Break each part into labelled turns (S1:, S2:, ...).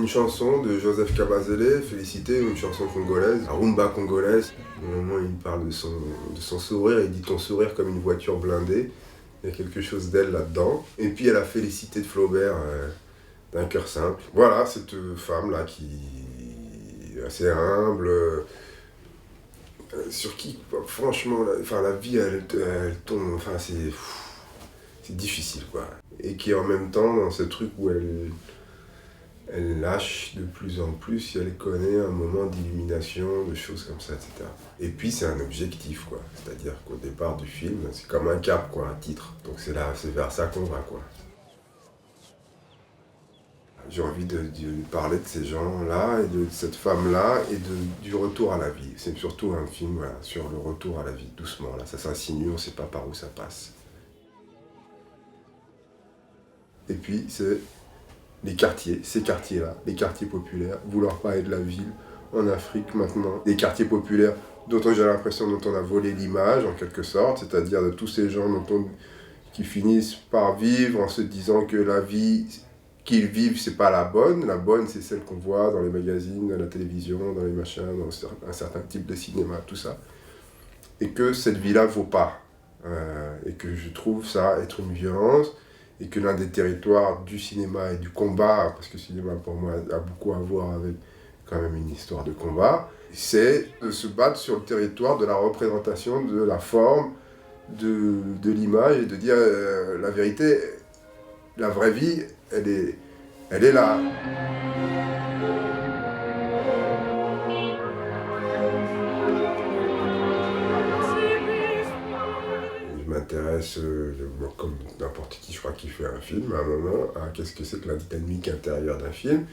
S1: une chanson de Joseph Kabazele, Félicité, une chanson congolaise, la rumba congolaise. Au moment où il parle de son sourire, il dit ton sourire comme une voiture blindée. Il y a quelque chose d'elle là-dedans. Et puis il y a la Félicité de Flaubert, d'un cœur simple. Voilà, cette femme-là qui est assez humble, sur qui, franchement, la vie, elle tombe, c'est difficile, quoi. Et qui en même temps, dans ce truc où elle lâche de plus en plus, elle connaît un moment d'illumination, de choses comme ça, etc. Et puis c'est un objectif, quoi. C'est-à-dire qu'au départ du film, c'est comme un cap, quoi, un titre. Donc c'est vers ça qu'on va, quoi. J'ai envie de parler de ces gens-là, et de cette femme-là, et du retour à la vie. C'est surtout un film, voilà, sur le retour à la vie, doucement, là. Ça s'insinue, on ne sait pas par où ça passe. Et puis c'est les quartiers, ces quartiers-là, les quartiers populaires, vouloir parler de la ville en Afrique maintenant. Des quartiers populaires dont j'ai l'impression dont on a volé l'image en quelque sorte, c'est-à-dire de tous ces gens qui finissent par vivre en se disant que la vie qu'ils vivent, c'est pas la bonne c'est celle qu'on voit dans les magazines, dans la télévision, dans les machins, dans un certain type de cinéma, tout ça. Et que cette vie-là vaut pas. Et que je trouve ça être une violence, et que l'un des territoires du cinéma et du combat, parce que le cinéma pour moi a beaucoup à voir avec quand même une histoire de combat, c'est de se battre sur le territoire de la représentation, de la forme, de l'image, et de dire la vérité, la vraie vie, elle est là. Je m'intéresse, comme n'importe qui, je crois, qui fait un film, à un moment, à qu'est-ce que c'est que la dynamique intérieure d'un film.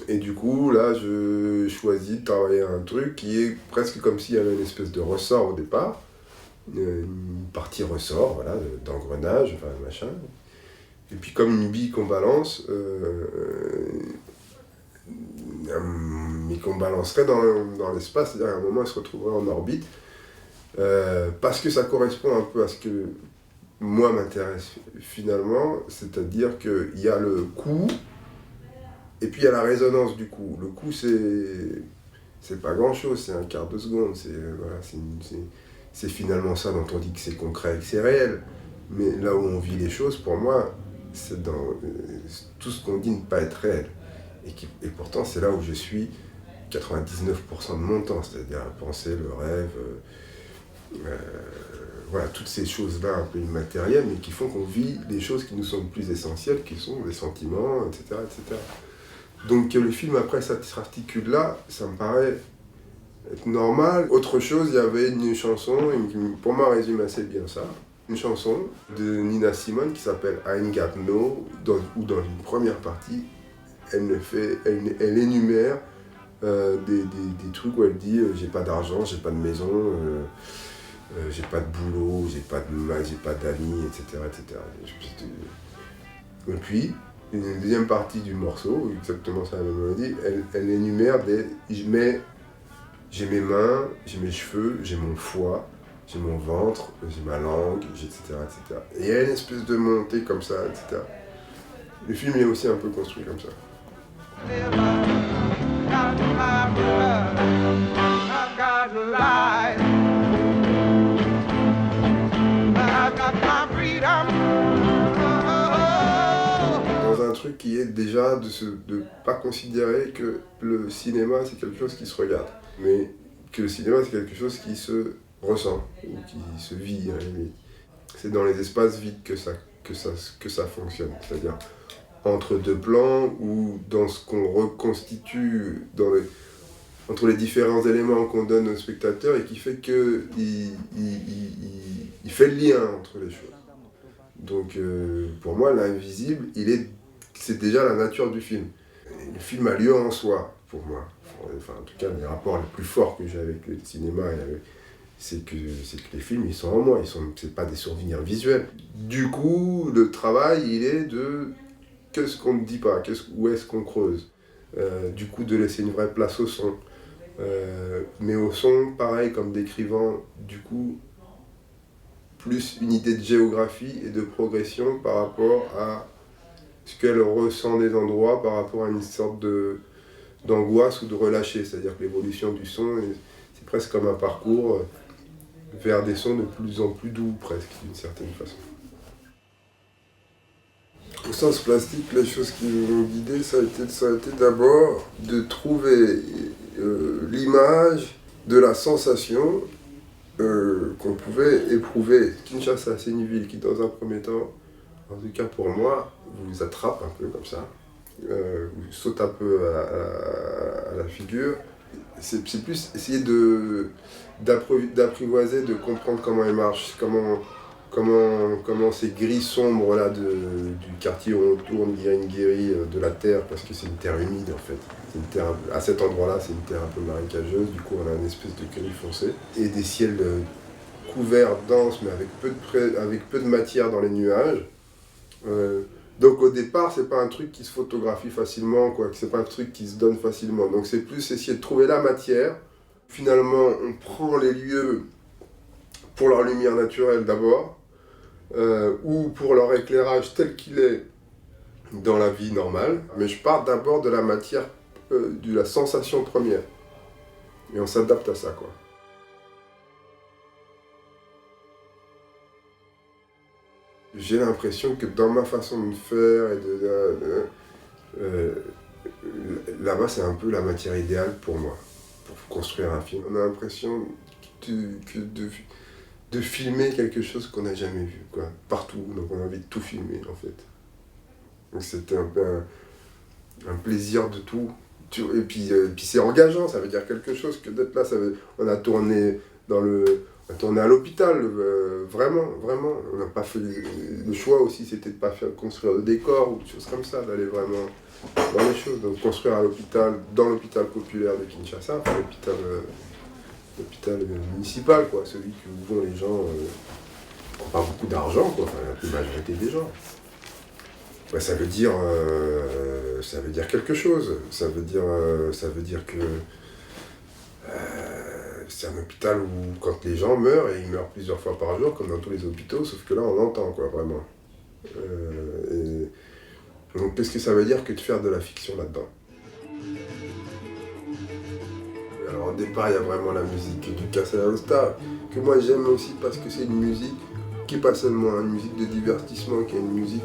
S1: Et du coup, là, je choisis de travailler un truc qui est presque comme s'il y avait une espèce de ressort au départ. Une partie ressort, voilà, d'engrenage, enfin, machin. Et puis comme une bille qu'on balance, mais qu'on balancerait dans l'espace, c'est-à-dire à un moment, elle se retrouverait en orbite. Parce que ça correspond un peu à ce que moi m'intéresse finalement, c'est-à-dire qu'il y a le coup, et puis il y a la résonance du coup. Le coup, c'est pas grand-chose, c'est un quart de seconde, c'est finalement ça dont on dit que c'est concret et que c'est réel. Mais là où on vit les choses, pour moi, c'est dans tout ce qu'on dit ne pas être réel. Et pourtant, c'est là où je suis 99% de mon temps, c'est-à-dire à penser, le rêve, voilà, toutes ces choses-là un peu immatérielles, mais qui font qu'on vit les choses qui nous sont plus essentielles, qui sont les sentiments, etc., etc. Donc que le film après s'articule là, ça me paraît être normal. Autre chose, il y avait une chanson qui pour moi résume assez bien ça. Une chanson de Nina Simone qui s'appelle I Ain't Got No, où dans une première partie, elle énumère des trucs où elle dit j'ai pas d'argent, j'ai pas de maison, j'ai pas de boulot, j'ai pas d'amis, etc., etc. Et puis, une deuxième partie du morceau, exactement ça la même mélodie, elle énumère j'ai mes mains, j'ai mes cheveux, j'ai mon foie, j'ai mon ventre, j'ai ma langue, etc., etc. Et il y a une espèce de montée comme ça, etc. Le film est aussi un peu construit comme ça. Dans un truc qui est déjà de pas considérer que le cinéma c'est quelque chose qui se regarde, mais que le cinéma c'est quelque chose qui se ressent, ou qui se vit à la limite. C'est dans les espaces vides que ça fonctionne, c'est-à-dire entre deux plans ou dans ce qu'on reconstitue entre les différents éléments qu'on donne au spectateur et qui fait qu'il fait le lien entre les choses. Donc pour moi, l'invisible, c'est déjà la nature du film. Le film a lieu en soi, pour moi. Enfin, en tout cas, les rapports les plus forts que j'ai avec le cinéma, c'est que les films, ils sont en moi, c'est pas des souvenirs visuels. Du coup, le travail, il est de qu'est-ce qu'on ne dit pas, où est-ce qu'on creuse. Du coup, de laisser une vraie place au son. Mais au son, pareil, comme décrivant, du coup, plus une idée de géographie et de progression par rapport à ce qu'elle ressent des endroits par rapport à une sorte d'angoisse ou de relâcher. C'est-à-dire que l'évolution du son, c'est presque comme un parcours vers des sons de plus en plus doux, presque, d'une certaine façon. Au sens plastique, les choses qui m'ont guidé, ça a été d'abord de trouver l'image de la sensation qu'on pouvait éprouver. Kinshasa, c'est une ville qui, dans un premier temps, en tout cas pour moi, vous attrape un peu comme ça, vous saute un peu à la figure. C'est plus essayer d'apprivoiser, de comprendre comment elle marche, comment ces grilles sombres là du quartier où on tourne Guéry de la terre, parce que c'est une terre humide en fait. À cet endroit-là, c'est une terre un peu marécageuse, du coup on a une espèce de gris foncé. Et des ciels couverts, denses, mais avec peu de matière dans les nuages. Donc au départ, c'est pas un truc qui se photographie facilement, quoi, c'est pas un truc qui se donne facilement. Donc c'est plus essayer de trouver la matière. Finalement, on prend les lieux pour leur lumière naturelle d'abord, ou pour leur éclairage tel qu'il est dans la vie normale. Mais je pars d'abord de la matière, de la sensation première. Et on s'adapte à ça, quoi. J'ai l'impression que dans ma façon de faire là-bas, c'est un peu la matière idéale pour moi, pour construire un film. On a l'impression de filmer quelque chose qu'on n'a jamais vu, quoi, partout. Donc on a envie de tout filmer, en fait. Donc c'était un peu un plaisir de tout. Et puis c'est engageant, ça veut dire quelque chose que d'être là. On a tourné on a tourné à l'hôpital, vraiment. On n'a pas fait le choix aussi, c'était de ne pas construire de décor ou des choses comme ça, d'aller vraiment dans les choses. Donc construire à l'hôpital, dans l'hôpital populaire de Kinshasa, enfin, l'hôpital municipal, quoi, celui où vont les gens qui n'ont pas beaucoup d'argent, quoi, enfin la majorité des gens. Ouais, ça veut dire quelque chose. Ça veut dire que c'est un hôpital où quand les gens meurent, et ils meurent plusieurs fois par jour, comme dans tous les hôpitaux, sauf que là on l'entend, quoi, vraiment. Donc qu'est-ce que ça veut dire que de faire de la fiction là-dedans? Alors au départ, il y a vraiment la musique du Casa Nostra, que moi j'aime aussi parce que c'est une musique qui n'est pas seulement une musique de divertissement, qui est une musique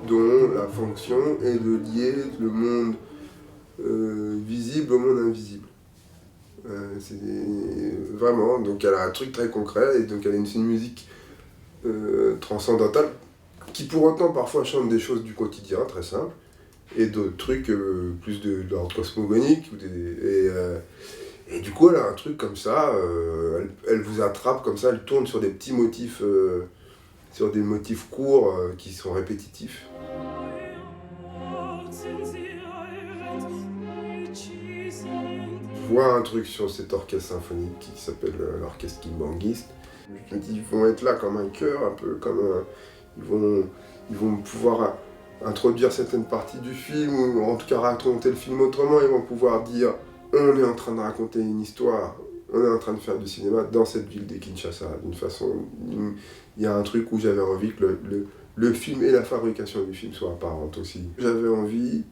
S1: dont la fonction est de lier le monde visible au monde invisible. C'est vraiment, donc elle a un truc très concret, et donc elle a une musique transcendantale, qui pour autant parfois chante des choses du quotidien, très simples, et d'autres trucs plus de l'ordre cosmogonique, et du coup elle a un truc comme ça, elle vous attrape comme ça, elle tourne sur des petits motifs, sur des motifs courts qui sont répétitifs. Je vois un truc sur cet orchestre symphonique qui s'appelle l'orchestre Kimbanguiste. Je me dis, ils vont être là comme un chœur, un peu comme ils vont pouvoir introduire certaines parties du film, ou en tout cas raconter le film autrement. Ils vont pouvoir dire, on est en train de raconter une histoire, on est en train de faire du cinéma dans cette ville de Kinshasa. D'une façon, il y a un truc où j'avais envie que le film et la fabrication du film soient apparentes aussi. J'avais envie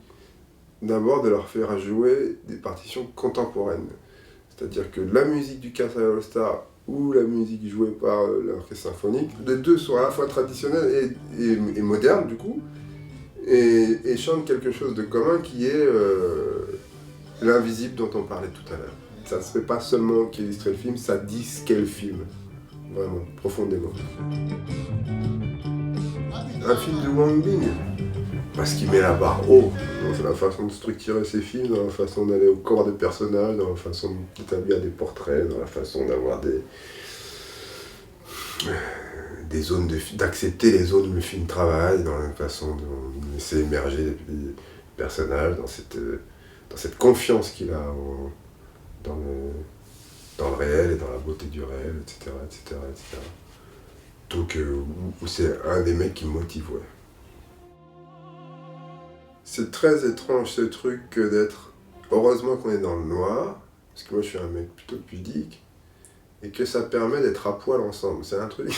S1: d'abord de leur faire jouer des partitions contemporaines. C'est-à-dire que la musique du Casa Nostra ou la musique jouée par l'orchestre symphonique, les deux sont à la fois traditionnels et modernes du coup, et chantent quelque chose de commun qui est l'invisible dont on parlait tout à l'heure. Ça ne se fait pas seulement qu'illustrer le film, ça dit ce qu'est le film, vraiment, profondément. Un film de Wang Bing, parce qu'il met la barre haut. C'est la façon de structurer ses films, dans la façon d'aller au corps des personnages, dans la façon d'établir des portraits, dans la façon d'avoir des zones d'accepter les zones où le film travaille, dans la façon de laisser émerger les personnages, dans cette confiance qu'il a dans le réel et dans la beauté du réel, etc. Donc c'est un des mecs qui me motive, ouais. C'est très étrange ce truc que d'être... Heureusement qu'on est dans le noir, parce que moi je suis un mec plutôt pudique, et que ça permet d'être à poil ensemble. C'est un truc...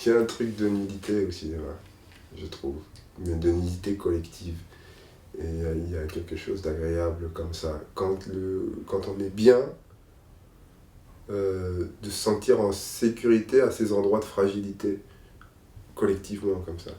S1: Il y a un truc de nudité au cinéma. je trouve, mais de l'unité collective. Et il y a quelque chose d'agréable comme ça. Quand on est bien, de se sentir en sécurité à ces endroits de fragilité, collectivement comme ça.